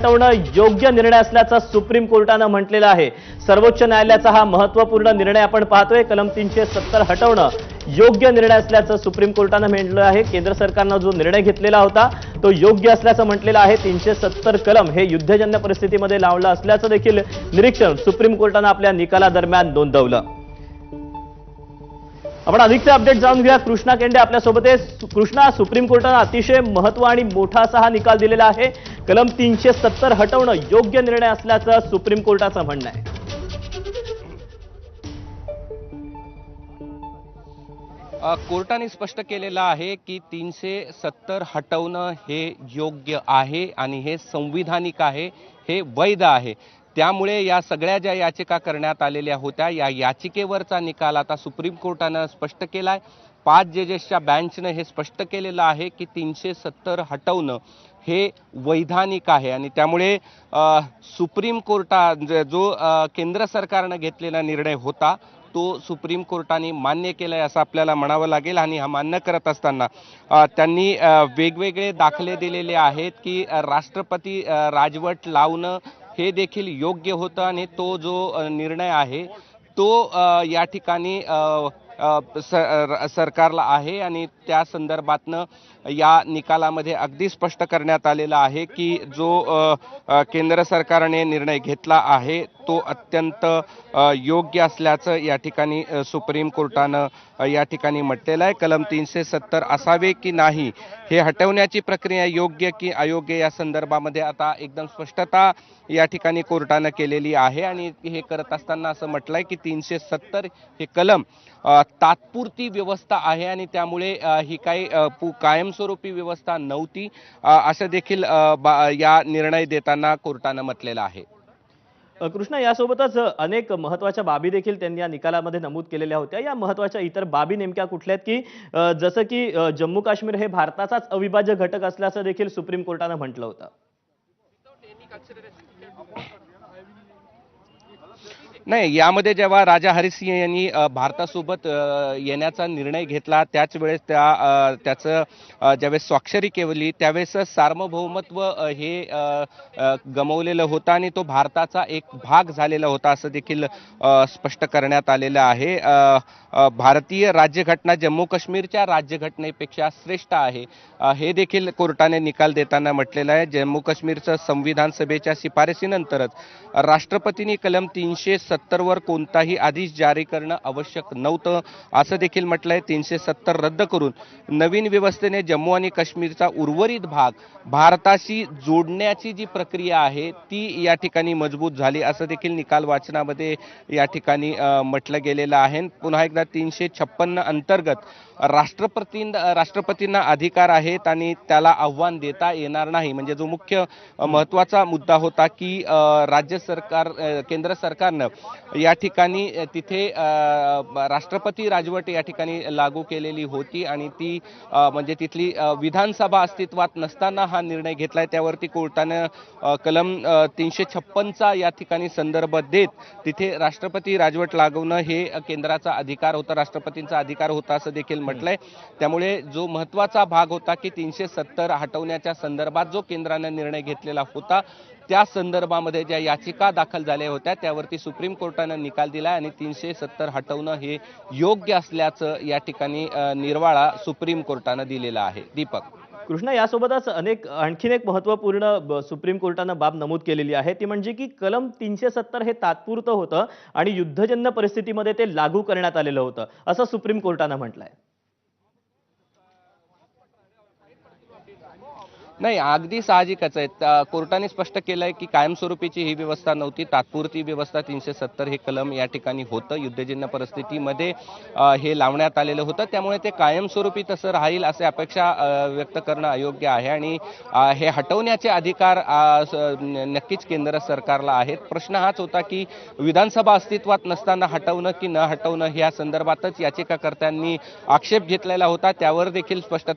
हटवणं योग्य निर्णय असल्याचं सुप्रीम कोर्टानं म्हटलेलं आहे। सर्वोच्च न्यायालयाचा हा महत्त्वपूर्ण निर्णय आपण पाहतोय। कलम 370 हटवणं योग्य निर्णय असल्याचं सुप्रीम कोर्टानं म्हटलं आहे। केंद्र सरकारनं जो निर्णय घेतलेला होता तो योग्य असल्याचं म्हटलेलं आहे। 370 कलम हे युद्धजन्य परिस्थितीमध्ये लावलं असल्याचं देखील निरीक्षण सुप्रीम कोर्टानं आपल्या निकालादरम्यान नोंदवलं। आपण अधिकचे अपडेट जाणून घेऊया। कृष्णा केंडे आपल्यासोबत आहे। कृष्णा, सुप्रीम कोर्टानं अतिशय महत्त्व आणि मोठा असा हा निकाल दिलेला आहे। कलम 370 हटवणं योग्य निर्णय असल्याचं सुप्रीम कोर्टाचं म्हणणं आहे। कोर्टाने स्पष्ट केलेलं आहे की 370 हटवणं हे योग्य आहे आणि हे संविधानिक आहे, हे वैध आहे। त्यामुळे या सगळ्या ज्या याचिका करण्यात आलेल्या होत्या या याचिकेवरचा निकाल आता सुप्रीम कोर्टानं स्पष्ट केलाय। 5 जजेसच्या बेंचने हे स्पष्ट केलेलं आहे की 370 हटवणं हे वैधानिक आहे आणि त्यामुळे सुप्रीम कोर्टात जो केंद्र सरकारने घेतलेला निर्णय होता तो सुप्रीम कोर्टाने मान्य केलाय असं आपल्याला म्हणावं लागेल। आणि हा मान्य करत असताना त्यांनी वेगवेगळे दाखले दिलेले आहेत की राष्ट्रपती राजवट लावणं हे देखील योग्य होतं आणि तो जो निर्णय आहे तो या ठिकाणी सरकारला आहे आणि त्या संदर्भातनं या निकालामध्ये अगदी स्पष्ट करण्यात आलेलं आहे की जो केंद्र सरकारने निर्णय घेतला आहे तो अत्यंत योग्य असल्याचं या ठिकाणी सुप्रीम कोर्टानं या ठिकाणी म्हटलेलं आहे। कलम 370 असावे की नाही हे हटवण्याची प्रक्रिया योग्य की अयोग्य या संदर्भामध्ये आता एकदम स्पष्टता या ठिकाणी कोर्टानं केलेली आहे आणि हे करत असताना असं म्हटलंय की 370 हे कलम तात्पुरती व्यवस्था आहे आणि त्यामुळे ही काही कायमस्वरूपी व्यवस्था नव्हती असं देखील या निर्णय देताना कोर्टानं म्हटलेलं आहे। कृष्णा, यासोबतच अनेक महत्त्वाच्या बाबी देखील त्यांनी या निकालामध्ये नमूद केलेल्या होत्या। या महत्त्वाच्या इतर बाबी नेमक्या कुठल्या आहेत की जसं की जम्मू काश्मीर हे भारताचाच अविभाज्य घटक असल्याचं देखील सुप्रीम कोर्टानं म्हटलं होतं। नाही, यामध्ये जेव्हा राजा हरिसिंह यांनी भारतासोबत येण्याचा निर्णय घेतला त्याच वेळेस त्याचं ज्यावेळेस स्वाक्षरी केली त्यावेळेस सार्वभौमत्व हे गमावलेलं होतं आणि तो भारताचा एक भाग झालेला होता असं देखील स्पष्ट करण्यात आलेलं आहे। भारतीय राज्यघटना जम्मू काश्मीरच्या राज्यघटनेपेक्षा श्रेष्ठ आहे हे देखील कोर्टाने निकाल देताना म्हटलेलं आहे। जम्मू काश्मीरचं संविधान सभेच्या शिफारसीनंतरच राष्ट्रपतींनी कलम 370 वर कोणताही आदेश जारी करणं आवश्यक नव्हतं असं देखील म्हटलंय। 370 रद्द करून नवीन व्यवस्थेने जम्मू आणि काश्मीरचा उर्वरित भाग भारताशी जोडण्याची जी प्रक्रिया आहे ती या ठिकाणी मजबूत झाली असं देखील निकाल वाचनामध्ये या ठिकाणी म्हटलं गेलेलं आहे। पुन्हा एकदा 356 अंतर्गत राष्ट्रपतींना अधिकार आहेत आणि त्याला आव्हान देता येणार नाही म्हणजे जो मुख्य महत्त्वाचा मुद्दा होता की राज्य सरकार केंद्र सरकारनं या ठिकाणी तिथे राष्ट्रपती राजवट या ठिकाणी लागू केलेली होती आणि ती म्हणजे तिथली विधानसभा अस्तित्वात नसताना हा निर्णय घेतलाय। त्यावरती कोर्टानं कलम 356चा या ठिकाणी संदर्भ देत तिथे राष्ट्रपती राजवट लागवणं हे केंद्राचा अधिकार होता, राष्ट्रपतींचा अधिकार होता असं देखील म्हटलंय। त्यामुळे जो महत्त्वाचा भाग होता की 370 हटवण्याच्या संदर्भात जो केंद्राने निर्णय घेतलेला होता त्या संदर्भामध्ये ज्या याचिका दाखल झाल्या होत्या त्यावरती सुप्रीम कोर्टानं निकाल दिला आणि 370 हटवणं हे योग्य असल्याचं या ठिकाणी निर्वाळा सुप्रीम कोर्टानं दिलेला आहे। दीपक, कृष्णा, यासोबतच आणखीन एक महत्त्वपूर्ण सुप्रीम कोर्टानं बाब नमूद केलेली आहे ती म्हणजे की कलम 370 हे तात्पुरतं होतं आणि युद्धजन्य परिस्थितीमध्ये ते लागू करण्यात आलेलं होतं असं सुप्रीम कोर्टानं म्हटलंय। नाही, अगदी साहजिकच आहे। कोर्टाने स्पष्ट केलंय की कायमस्वरूपीची ही व्यवस्था नव्हती, तात्पुरती व्यवस्था 370 हे कलम या ठिकाणी होतं। युद्धजन्य परिस्थितीमध्ये हे लावण्यात आलेलं होतं त्यामुळे ते कायमस्वरूपी तसं राहील असे अपेक्षा व्यक्त करणं अयोग्य आहे आणि हे हटवण्याचे अधिकार नक्कीच केंद्र सरकारला आहेत। प्रश्न हाच होता की विधानसभा अस्तित्वात नसताना हटवणं की न हटवणं या संदर्भातच याचिकाकर्त्यांनी आक्षेप घेतलेला होता। त्यावर देखील स्पष्टता